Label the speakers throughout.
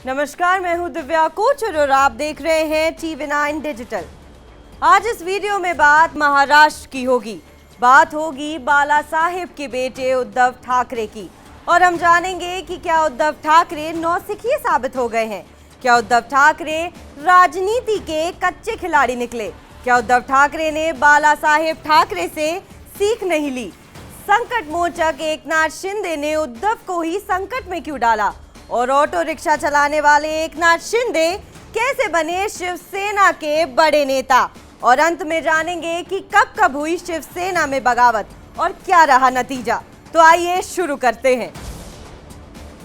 Speaker 1: नमस्कार, मैं हूं दिव्या कोचर और आप देख रहे हैं TV9 डिजिटल। आज इस वीडियो में बात महाराष्ट्र की होगी। बात होगी बाला साहेब के बेटे उद्धव ठाकरे की और हम जानेंगे कि क्या उद्धव ठाकरे नौसिखिए साबित हो गए हैं। क्या उद्धव ठाकरे राजनीति के कच्चे खिलाड़ी निकले? क्या उद्धव ठाकरे ने बाला साहेब ठाकरे से सीख नहीं ली? संकट मोचक एकनाथ शिंदे ने उद्धव को ही संकट में क्यों डाला? और ऑटो रिक्शा चलाने वाले एकनाथ शिंदे कैसे बने शिवसेना के बड़े नेता? और अंत में जानेंगे कि कब हुई शिवसेना में बगावत और क्या रहा नतीजा। तो आइए शुरू करते हैं।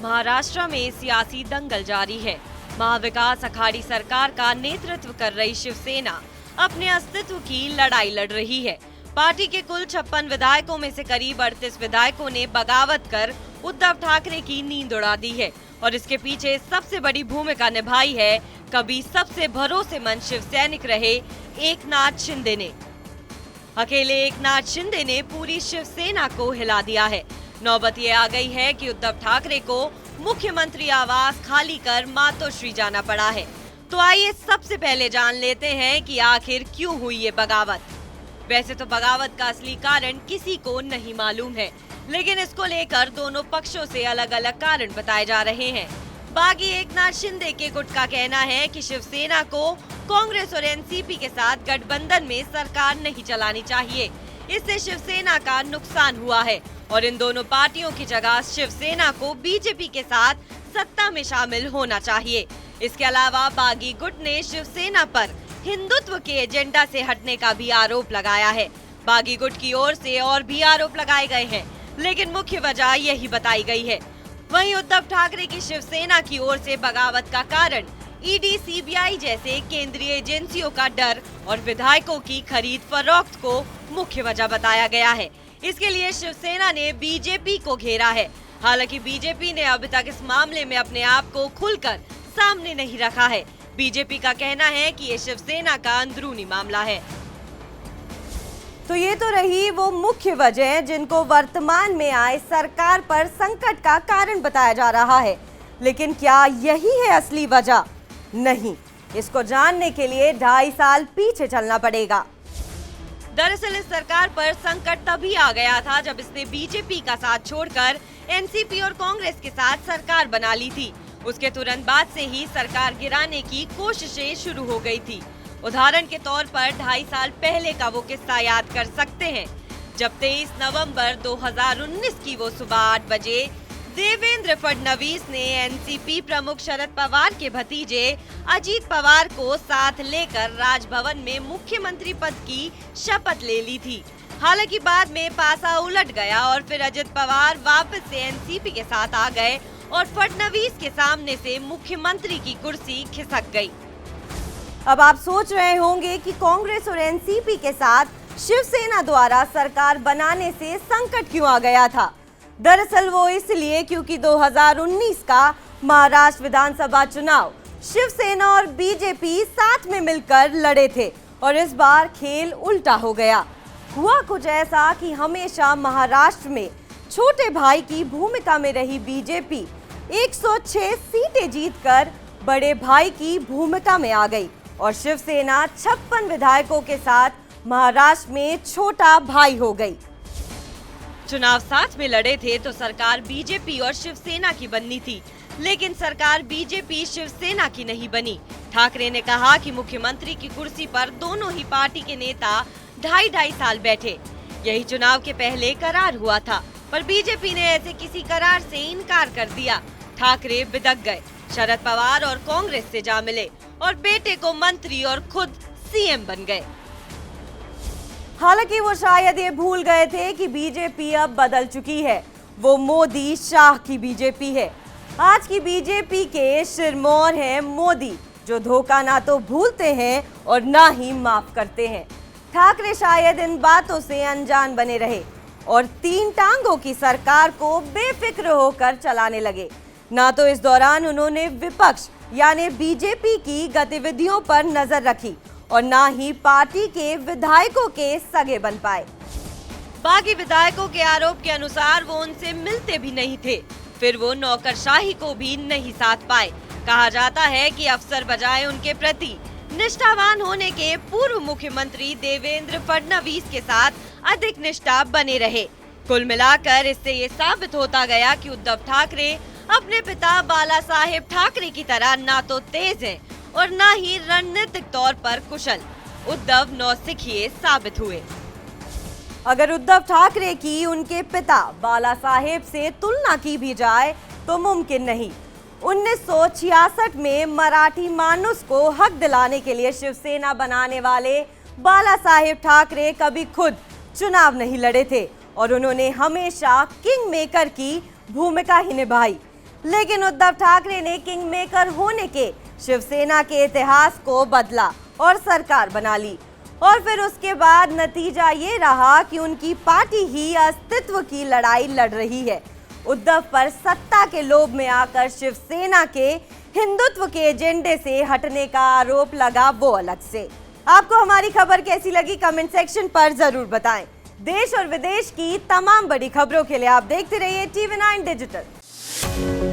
Speaker 2: महाराष्ट्र में सियासी दंगल जारी है। महाविकास अघाड़ी सरकार का नेतृत्व कर रही शिवसेना अपने अस्तित्व की लड़ाई लड़ रही है। पार्टी के कुल 56 विधायकों में से करीब 38 विधायकों ने बगावत कर उद्धव ठाकरे की नींद उड़ा दी है और इसके पीछे सबसे बड़ी भूमिका निभाई है कभी सबसे भरोसेमंद शिव सैनिक रहे एकनाथ शिंदे ने। अकेले एकनाथ शिंदे ने पूरी शिवसेना को हिला दिया है। नौबत ये आ गई है कि उद्धव ठाकरे को मुख्यमंत्री आवास खाली कर मातोश्री जाना पड़ा है। तो आइए सबसे पहले जान लेते हैं कि आखिर क्यों हुई ये बगावत। वैसे तो बगावत का असली कारण किसी को नहीं मालूम है, लेकिन इसको लेकर दोनों पक्षों से अलग अलग कारण बताए जा रहे हैं। बागी एकनाथ शिंदे के गुट का कहना है कि शिवसेना को कांग्रेस और एनसीपी के साथ गठबंधन में सरकार नहीं चलानी चाहिए, इससे शिवसेना का नुकसान हुआ है और इन दोनों पार्टियों की जगह शिवसेना को बीजेपी के साथ सत्ता में शामिल होना चाहिए। इसके अलावा बागी गुट ने शिवसेना पर हिंदुत्व के एजेंडा से हटने का भी आरोप लगाया है। बागी गुट की ओर से और भी आरोप लगाए गए हैं, लेकिन मुख्य वजह यही बताई गई है। वहीं उद्धव ठाकरे की शिवसेना की ओर से बगावत का कारण ईडी, सीबीआई जैसे केंद्रीय एजेंसियों का डर और विधायकों की खरीद फरोख्त को मुख्य वजह बताया गया है। इसके लिए शिवसेना ने बीजेपी को घेरा है। हालांकि बीजेपी ने अभी तक इस मामले में अपने आप को खुलकर सामने नहीं रखा है। बीजेपी का कहना है कि ये शिवसेना का अंदरूनी मामला है।
Speaker 1: तो ये तो रही वो मुख्य वजह जिनको वर्तमान में आए सरकार पर संकट का कारण बताया जा रहा है, लेकिन क्या यही है असली वजह? नहीं, इसको जानने के लिए 2.5 साल पीछे चलना पड़ेगा।
Speaker 2: दरअसल इस सरकार पर संकट तभी आ गया था जब इसने बीजेपी का साथ छोड़कर एनसीपी और कांग्रेस के साथ सरकार बना ली थी। उसके तुरंत बाद से ही सरकार गिराने की कोशिशें शुरू हो गई थी। उदाहरण के तौर पर 2.5 साल पहले का वो किस्सा याद कर सकते हैं, जब 23 नवंबर 2019 की वो सुबह 8 बजे देवेंद्र फडणवीस ने एनसीपी प्रमुख शरद पवार के भतीजे अजीत पवार को साथ लेकर राजभवन में मुख्यमंत्री पद की शपथ ले ली थी। हालांकि बाद में पासा उलट गया और फिर अजित पवार वापस से एनसीपी के साथ आ गए और फडणवीस के सामने से मुख्यमंत्री की कुर्सी खिसक गई।
Speaker 1: अब आप सोच रहे होंगे कि कांग्रेस और एनसीपी के साथ शिवसेना द्वारा सरकार बनाने से संकट क्यों आ गया था। दरअसल वो इसलिए क्योंकि 2019 का महाराष्ट्र विधानसभा चुनाव शिवसेना और बीजेपी साथ में मिलकर लड़े थे और इस बार खेल उल्टा हो गया। हुआ कुछ ऐसा कि हमेशा महाराष्ट्र में छोटे भाई की भूमिका में रही बीजेपी 106 सीटें जीतकर बड़े भाई की भूमिका में आ गई और शिवसेना 56 विधायकों के साथ महाराष्ट्र में छोटा भाई हो गई।
Speaker 2: चुनाव साथ में लड़े थे तो सरकार बीजेपी और शिवसेना की बननी थी, लेकिन सरकार बीजेपी शिवसेना की नहीं बनी। ठाकरे ने कहा कि मुख्यमंत्री की कुर्सी पर दोनों ही पार्टी के नेता 2.5 साल बैठे। यही चुनाव के पहले करार हुआ था, पर बीजेपी ने ऐसे किसी करार से इनकार कर दिया। ठाकरे बिदक गए, शरद पवार और कांग्रेस से जा मिले और बेटे को मंत्री और खुद सीएम बन गए।
Speaker 1: हालांकि वो शायद ये भूल गए थे कि बीजेपी अब बदल चुकी है। वो मोदी शाह की बीजेपी है। आज की बीजेपी के सिरमौर हैं मोदी, जो धोखा ना तो भूलते हैं और ना ही माफ करते हैं। ठाकरे शायद इन बातों से अनजान बने रहे और 3 टांगों की सरकार को बेफिक्र होकर चलाने लगे। ना तो इस दौरान उन्होंने विपक्ष यानी बीजेपी की गतिविधियों पर नजर रखी और ना ही पार्टी के विधायकों के सगे बन पाए।
Speaker 2: बाकी विधायकों के आरोप के अनुसार वो उनसे मिलते भी नहीं थे। फिर वो नौकरशाही को भी नहीं साथ पाए। कहा जाता है कि अफसर बजाय उनके प्रति निष्ठावान होने के पूर्व मुख्यमंत्री देवेंद्र फडणवीस के साथ अधिक निष्ठा बने रहे। कुल मिलाकर इससे ये साबित होता गया कि उद्धव ठाकरे अपने पिता बाला साहेब ठाकरे की तरह ना तो तेज हैं और न ही रणनीतिक तौर पर कुशल। उद्धव नौसिखिए साबित हुए।
Speaker 1: अगर उद्धव ठाकरे की उनके पिता बाला साहेब से तुलना की भी जाए तो मुमकिन नहीं। 1966 में मराठी मानुस को हक दिलाने के लिए शिवसेना बनाने वाले बाला साहेब ठाकरे कभी खुद चुनाव नहीं लड़े थे और उन्होंने हमेशा किंग मेकर की भूमिका ही निभाई। लेकिन उद्धव ठाकरे ने किंग मेकर होने के शिवसेना के इतिहास को बदला और सरकार बना ली और फिर उसके बाद नतीजा ये रहा कि उनकी पार्टी ही अस्तित्व की लड़ाई लड़ रही है। उद्धव पर सत्ता के लोभ में आकर शिवसेना के हिंदुत्व के एजेंडे से हटने का आरोप लगा, वो अलग से। आपको हमारी खबर कैसी लगी कमेंट सेक्शन पर जरूर बताएं। देश और विदेश की तमाम बड़ी खबरों के लिए आप देखते रहिए TV9 डिजिटल।